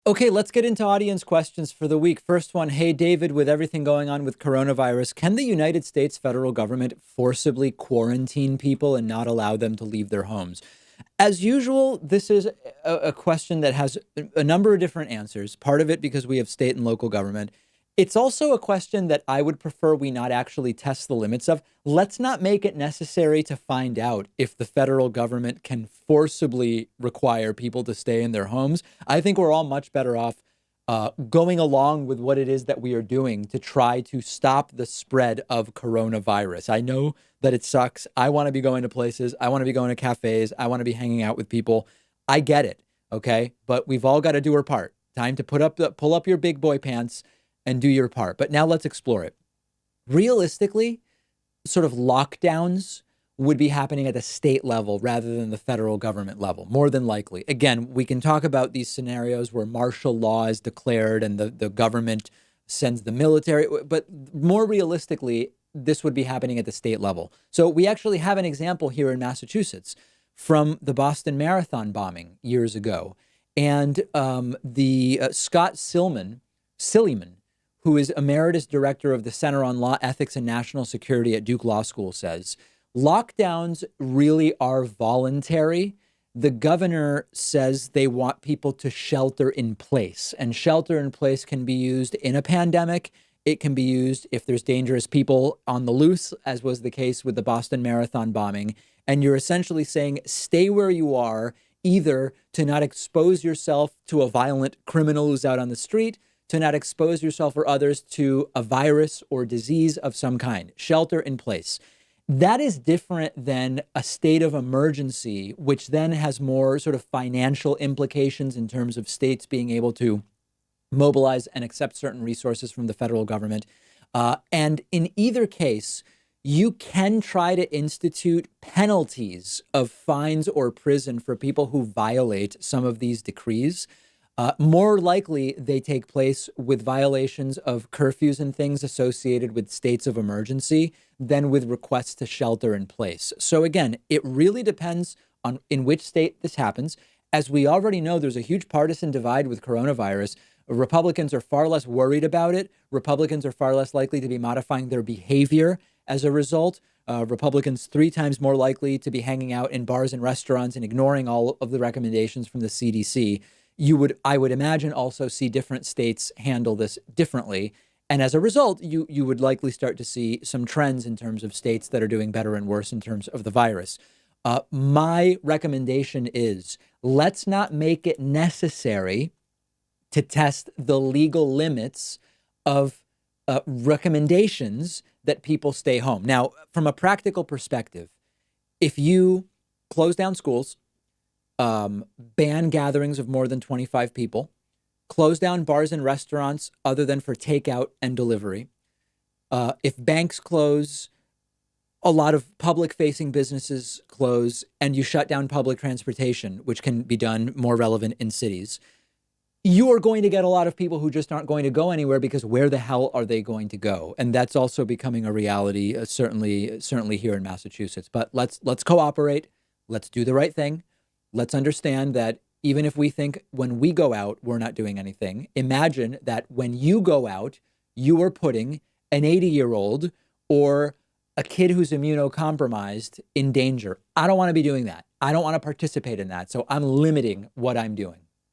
Okay, let's get into audience questions for the week. First one, hey David, with everything going on with coronavirus, can the United States federal government forcibly quarantine people and not allow them to leave their homes? As usual, this is a question that has a number of different answers. Part of it because we have state and local government. It's also a question that I would prefer we not actually test the limits of. Let's not make it necessary to find out if the federal government can forcibly require people to stay in their homes. I think we're all much better off going along with what it is that we are doing to try to stop the spread of coronavirus. I know that it sucks. I want to be going to places. I want to be going to cafes. I want to be hanging out with people. I get it. Okay. But we've all got to do our part. Time to pull up your big boy pants and do your part. But now let's explore it. Realistically, sort of lockdowns would be happening at the state level rather than the federal government level, more than likely. Again, we can talk about these scenarios where martial law is declared and the government sends the military, but more realistically, this would be happening at the state level. So we actually have an example here in Massachusetts from the Boston Marathon bombing years ago. And the Scott Silliman, who is emeritus director of the Center on Law, Ethics, and National Security at Duke Law School, says lockdowns really are voluntary. The governor says they want people to shelter in place, and shelter in place can be used in a pandemic. It can be used if there's dangerous people on the loose, as was the case with the Boston Marathon bombing. And you're essentially saying stay where you are, either to not expose yourself to a violent criminal who's out on the street, to not expose yourself or others to a virus or disease of some kind. Shelter in place. That is different than a state of emergency, which then has more sort of financial implications in terms of states being able to mobilize and accept certain resources from the federal government. And in either case, you can try to institute penalties of fines or prison for people who violate some of these decrees. More likely, they take place with violations of curfews and things associated with states of emergency than with requests to shelter in place. So again, it really depends on in which state this happens. As we already know, there's a huge partisan divide with coronavirus. Republicans are far less worried about it. Republicans are far less likely to be modifying their behavior as a result. Republicans 3 times more likely to be hanging out in bars and restaurants and ignoring all of the recommendations from the CDC. I would imagine, also see different states handle this differently. And as a result, you would likely start to see some trends in terms of states that are doing better and worse in terms of the virus. My recommendation is let's not make it necessary to test the legal limits of recommendations that people stay home. Now, from a practical perspective, if you close down schools, ban gatherings of more than 25 people, close down bars and restaurants other than for takeout and delivery. If banks close, a lot of public-facing businesses close, and you shut down public transportation, which can be done more relevant in cities, you are going to get a lot of people who just aren't going to go anywhere because where the hell are they going to go? And that's also becoming a reality, certainly here in Massachusetts. But let's cooperate. Let's do the right thing. Let's understand that even if we think when we go out, we're not doing anything, imagine that when you go out, you are putting an 80-year-old or a kid who's immunocompromised in danger. I don't want to be doing that. I don't want to participate in that. So I'm limiting what I'm doing.